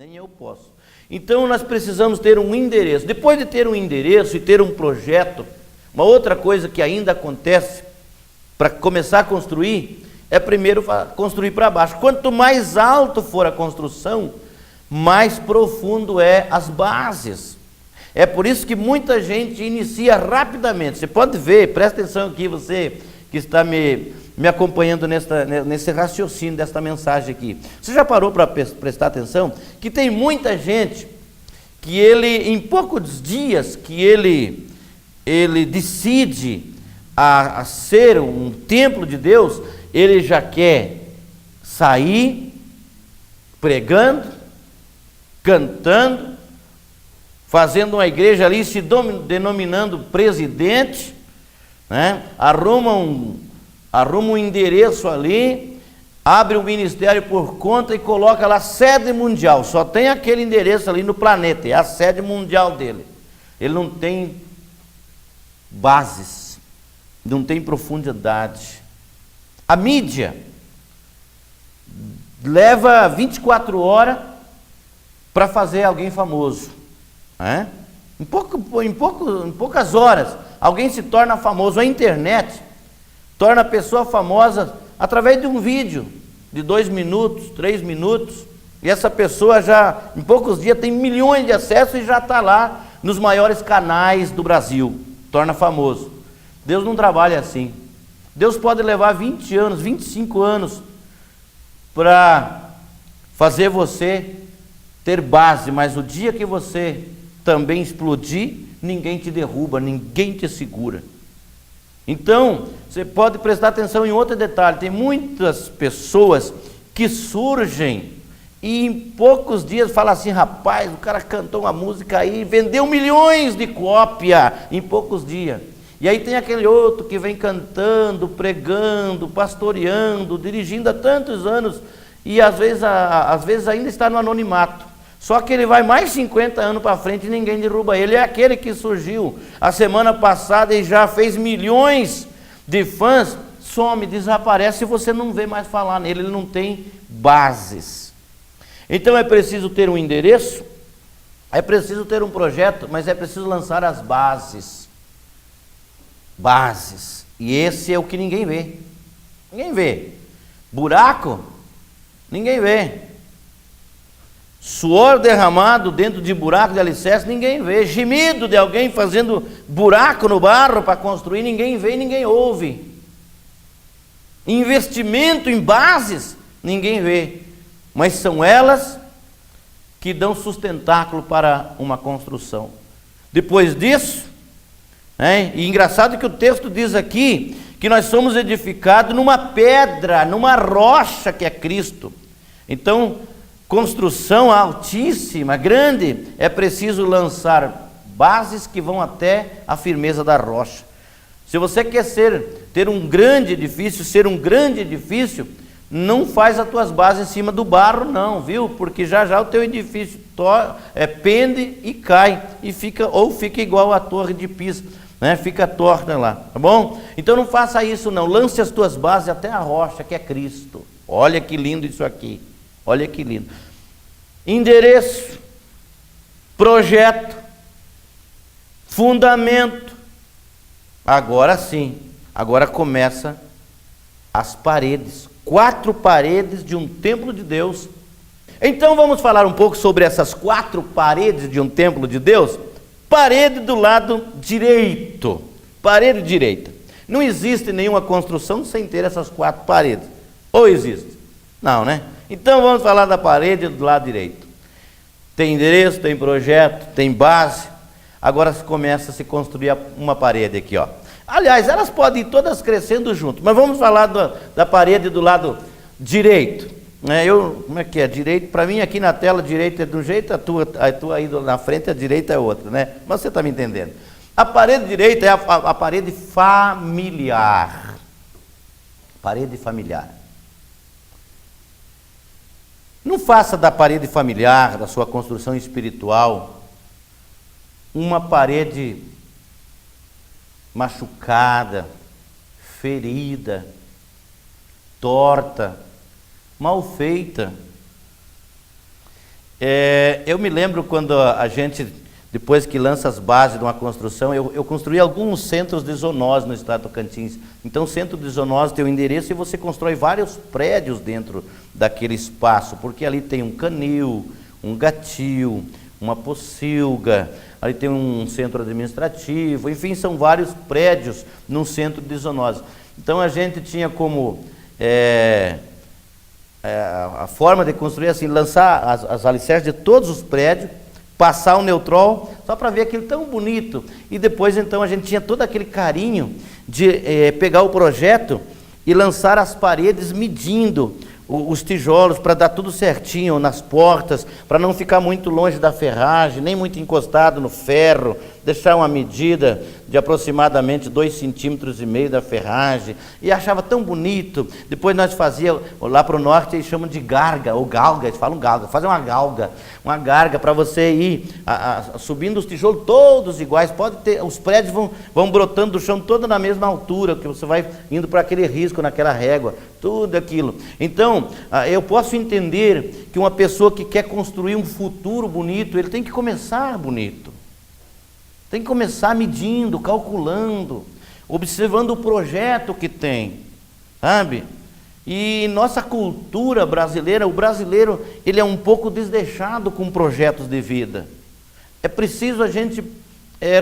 nem eu posso. Então nós precisamos ter um endereço. Depois de ter um endereço e ter um projeto, uma outra coisa que ainda acontece para começar a construir é primeiro construir para baixo. Quanto mais alto for a construção, mais profundo é as bases. É por isso que muita gente inicia rapidamente. Você pode ver, presta atenção aqui, você que está me acompanhando nesse raciocínio desta mensagem aqui. Você já parou para prestar atenção que tem muita gente que em poucos dias que ele decide a ser um templo de Deus, ele já quer sair pregando, cantando, fazendo uma igreja ali, se denominando presidente, né? Arruma um endereço ali, abre um ministério por conta e coloca lá sede mundial. Só tem aquele endereço ali no planeta, é a sede mundial dele. Ele não tem bases, não tem profundidade. A mídia leva 24 horas para fazer alguém famoso, né? Em poucas horas alguém se torna famoso. A internet torna a pessoa famosa através de um vídeo de 2 minutos, 3 minutos, e essa pessoa já em poucos dias tem milhões de acessos e já está lá nos maiores canais do Brasil, torna famoso. Deus não trabalha assim. Deus pode levar 20 anos, 25 anos para fazer você ter base, mas o dia que você também explodir, ninguém te derruba, ninguém te segura. Então, você pode prestar atenção em outro detalhe. Tem muitas pessoas que surgem e em poucos dias falam assim: rapaz, o cara cantou uma música aí, vendeu milhões de cópia em poucos dias. E aí tem aquele outro que vem cantando, pregando, pastoreando, dirigindo há tantos anos e às vezes ainda está no anonimato. Só que ele vai mais 50 anos para frente e ninguém derruba ele. É aquele que surgiu a semana passada e já fez milhões de fãs, some, desaparece e você não vê mais falar nele, ele não tem bases. Então é preciso ter um endereço, é preciso ter um projeto, mas é preciso lançar as bases. Bases. E esse é o que ninguém vê. Ninguém vê. Buraco? Ninguém vê. Suor derramado dentro de buraco de alicerce, ninguém vê. Gemido de alguém fazendo buraco no barro para construir, ninguém vê, ninguém ouve. Investimento em bases, ninguém vê. Mas são elas que dão sustentáculo para uma construção. Depois disso, e engraçado que o texto diz aqui que nós somos edificados numa pedra, numa rocha que é Cristo. Então, construção altíssima, grande, é preciso lançar bases que vão até a firmeza da rocha. Se você quer ter um grande edifício, não faz as tuas bases em cima do barro não, viu? Porque já o teu edifício pende e cai, e fica igual a torre de Pisa, né? Fica torta lá, tá bom? Então não faça isso não, lance as tuas bases até a rocha que é Cristo. Olha que lindo isso aqui. Olha que lindo. Endereço, projeto, fundamento. Agora sim, agora começa as paredes. 4 paredes de um templo de Deus. Então vamos falar um pouco sobre essas 4 paredes de um templo de Deus. Parede do lado direito. Parede direita. Não existe nenhuma construção sem ter essas 4 paredes. Ou existe? Não, né? Então vamos falar da parede do lado direito. Tem endereço, tem projeto, tem base. Agora começa a se construir uma parede aqui, ó. Aliás, elas podem ir todas crescendo junto, mas vamos falar da parede do lado direito. Como é que é? Direito, para mim aqui na tela, direito é de um jeito, a tua aí na frente, a direita é outra, né? Mas você está me entendendo. A parede direita é a parede familiar. Parede familiar. Não faça da parede familiar, da sua construção espiritual, uma parede machucada, ferida, torta, mal feita. Eu me lembro quando a gente, depois que lança as bases de uma construção, eu construí alguns centros de zoonose no estado do Tocantins. Então, o centro de zoonose tem o endereço e você constrói vários prédios dentro daquele espaço, porque ali tem um canil, um gatil, uma pocilga, ali tem um centro administrativo, enfim, são vários prédios num centro de zoonose. Então, a gente tinha como a forma de construir assim, lançar as alicerces de todos os prédios, passar o neutrol, só para ver aquilo tão bonito. E depois, então, a gente tinha todo aquele carinho de pegar o projeto e lançar as paredes medindo os tijolos para dar tudo certinho nas portas, para não ficar muito longe da ferragem, nem muito encostado no ferro, deixar uma medida de aproximadamente 2,5 centímetros da ferragem, e achava tão bonito. Depois nós fazíamos, lá para o norte eles chamam de garga, ou galga, eles falam galga, fazer uma garga para você ir subindo os tijolos todos iguais, pode ter, os prédios vão brotando do chão todo na mesma altura, que você vai indo para aquele risco, naquela régua, tudo aquilo. Então, eu posso entender que uma pessoa que quer construir um futuro bonito, ele tem que começar bonito. Tem que começar medindo, calculando, observando o projeto que tem, sabe? E nossa cultura brasileira, o brasileiro, ele é um pouco desleixado com projetos de vida. É preciso a gente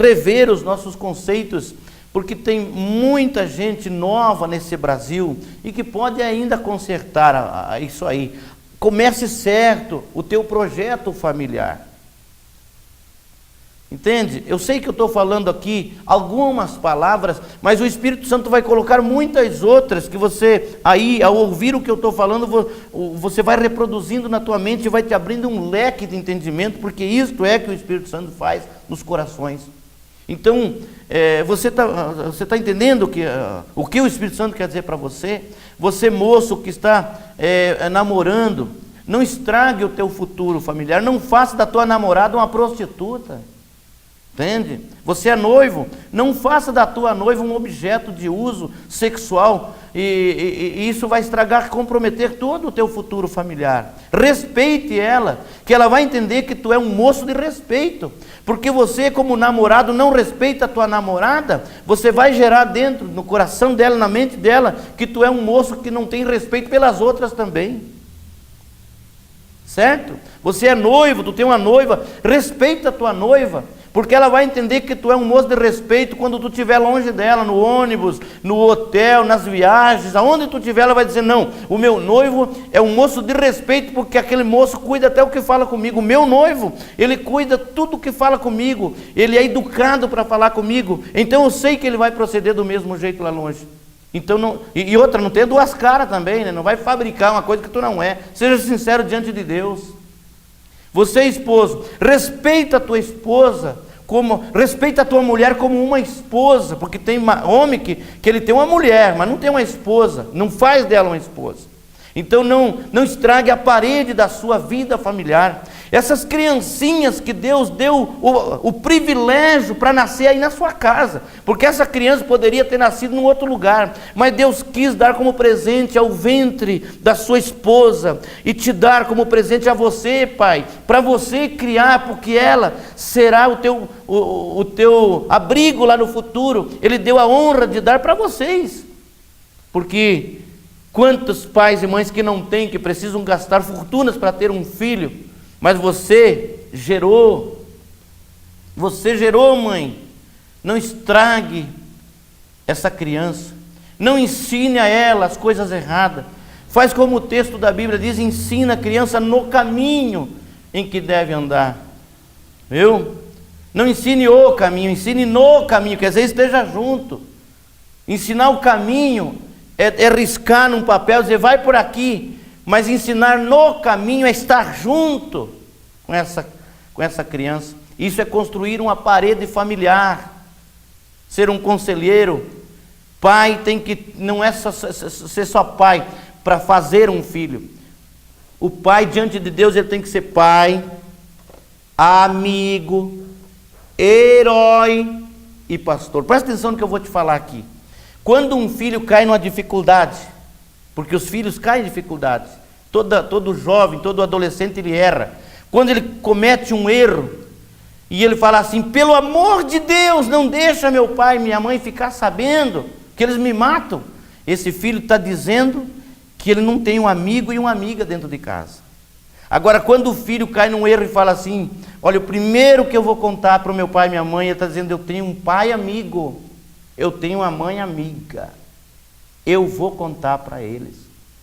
rever os nossos conceitos, porque tem muita gente nova nesse Brasil e que pode ainda consertar isso aí. Comece certo o teu projeto familiar. Entende? Eu sei que eu estou falando aqui algumas palavras, mas o Espírito Santo vai colocar muitas outras que você, aí, ao ouvir o que eu estou falando, você vai reproduzindo na tua mente e vai te abrindo um leque de entendimento, porque isto é que o Espírito Santo faz nos corações. Então, você tá entendendo o que o Espírito Santo quer dizer para você? Você, moço que está namorando, não estrague o teu futuro familiar, não faça da tua namorada uma prostituta. Entende? Você é noivo, não faça da tua noiva um objeto de uso sexual e isso vai estragar, comprometer todo o teu futuro familiar. Respeite ela, que ela vai entender que tu é um moço de respeito, porque você, como namorado, não respeita a tua namorada, você vai gerar dentro, no coração dela, na mente dela, que tu é um moço que não tem respeito pelas outras também. Certo? Você é noivo, tu tem uma noiva, respeita a tua noiva, porque ela vai entender que tu é um moço de respeito quando tu estiver longe dela, no ônibus, no hotel, nas viagens, aonde tu estiver, ela vai dizer, não, o meu noivo é um moço de respeito, porque aquele moço cuida até o que fala comigo. O meu noivo, ele cuida tudo o que fala comigo, ele é educado para falar comigo, então eu sei que ele vai proceder do mesmo jeito lá longe. Então, e outra, não tem duas caras também, né? Não vai fabricar uma coisa que tu não é. Seja sincero diante de Deus. Você, esposo, respeita a tua esposa, respeita a tua mulher como uma esposa, porque tem homem que ele tem uma mulher, mas não tem uma esposa, não faz dela uma esposa. Então não estrague a parede da sua vida familiar. Essas criancinhas que Deus deu o privilégio para nascer aí na sua casa, porque essa criança poderia ter nascido em outro lugar, mas Deus quis dar como presente ao ventre da sua esposa e te dar como presente a você, pai, para você criar, porque ela será o teu abrigo lá no futuro. Ele deu a honra de dar para vocês, porque quantos pais e mães que não têm, que precisam gastar fortunas para ter um filho, mas você gerou, mãe. Não estrague essa criança, não ensine a ela as coisas erradas. Faz como o texto da Bíblia diz, ensina a criança no caminho em que deve andar. Viu? Não ensine o caminho, ensine no caminho, quer dizer, esteja junto. Ensinar o caminho é riscar num papel, dizer, vai por aqui. Mas ensinar no caminho é estar junto com essa criança. Isso é construir uma parede familiar, ser um conselheiro. Pai tem que, não é ser só pai para fazer um filho. O pai diante de Deus, ele tem que ser pai, amigo, herói e pastor. Presta atenção no que eu vou te falar aqui. Quando um filho cai numa dificuldade, porque os filhos caem em dificuldades, todo jovem, todo adolescente ele erra. Quando ele comete um erro, e ele fala assim: pelo amor de Deus, não deixa meu pai e minha mãe ficar sabendo que eles me matam. Esse filho está dizendo que ele não tem um amigo e uma amiga dentro de casa. Agora, quando o filho cai num erro e fala assim: olha, o primeiro que eu vou contar para o meu pai e minha mãe, ele está dizendo: eu tenho um pai amigo, eu tenho uma mãe amiga, eu vou contar para eles.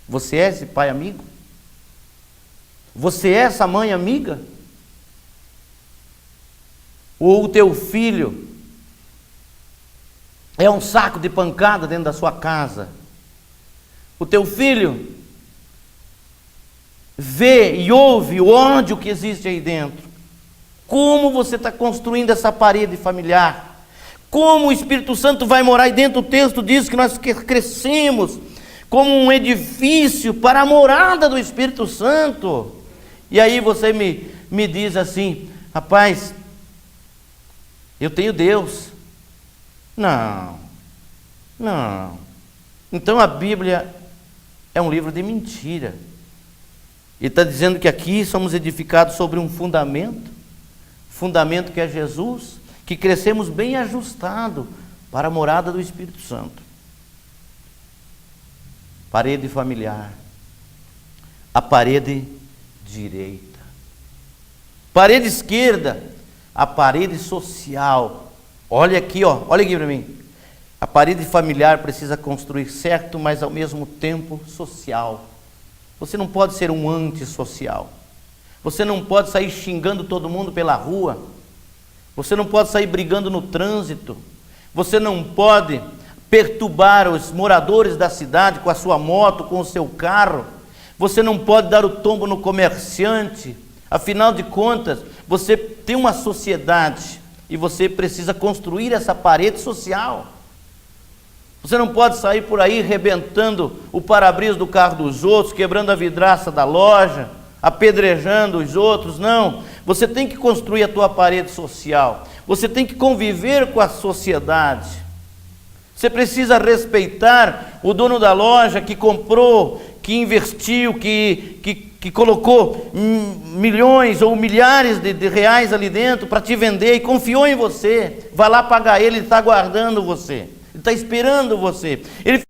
Você é esse pai amigo? Você é essa mãe amiga? Ou o teu filho é um saco de pancada dentro da sua casa? O teu filho vê e ouve o ódio que existe aí dentro. Como você está construindo essa parede familiar? Como o Espírito Santo vai morar aí dentro? O texto diz que nós crescemos como um edifício para a morada do Espírito Santo. E aí você me diz assim: rapaz, eu tenho Deus. Não. Então a Bíblia é um livro de mentira. Ele está dizendo que aqui somos edificados sobre um fundamento que é Jesus, que crescemos bem ajustado para a morada do Espírito Santo. Parede familiar, a parede direita. Parede esquerda, a parede social. Olha aqui, ó, olha aqui para mim. A parede familiar precisa construir certo, mas ao mesmo tempo social. Você não pode ser um antissocial. Você não pode sair xingando todo mundo pela rua. Você não pode sair brigando no trânsito. Você não pode perturbar os moradores da cidade com a sua moto, com o seu carro. Você não pode dar o tombo no comerciante. Afinal de contas, você tem uma sociedade e você precisa construir essa parede social. Você não pode sair por aí rebentando o para-brisa do carro dos outros, quebrando a vidraça da loja, apedrejando os outros. Não, você tem que construir a tua parede social. Você tem que conviver com a sociedade. Você precisa respeitar o dono da loja que comprou, que investiu, que colocou milhões ou milhares de reais ali dentro para te vender e confiou em você. Vai lá pagar ele está aguardando você. Ele está esperando você. Ele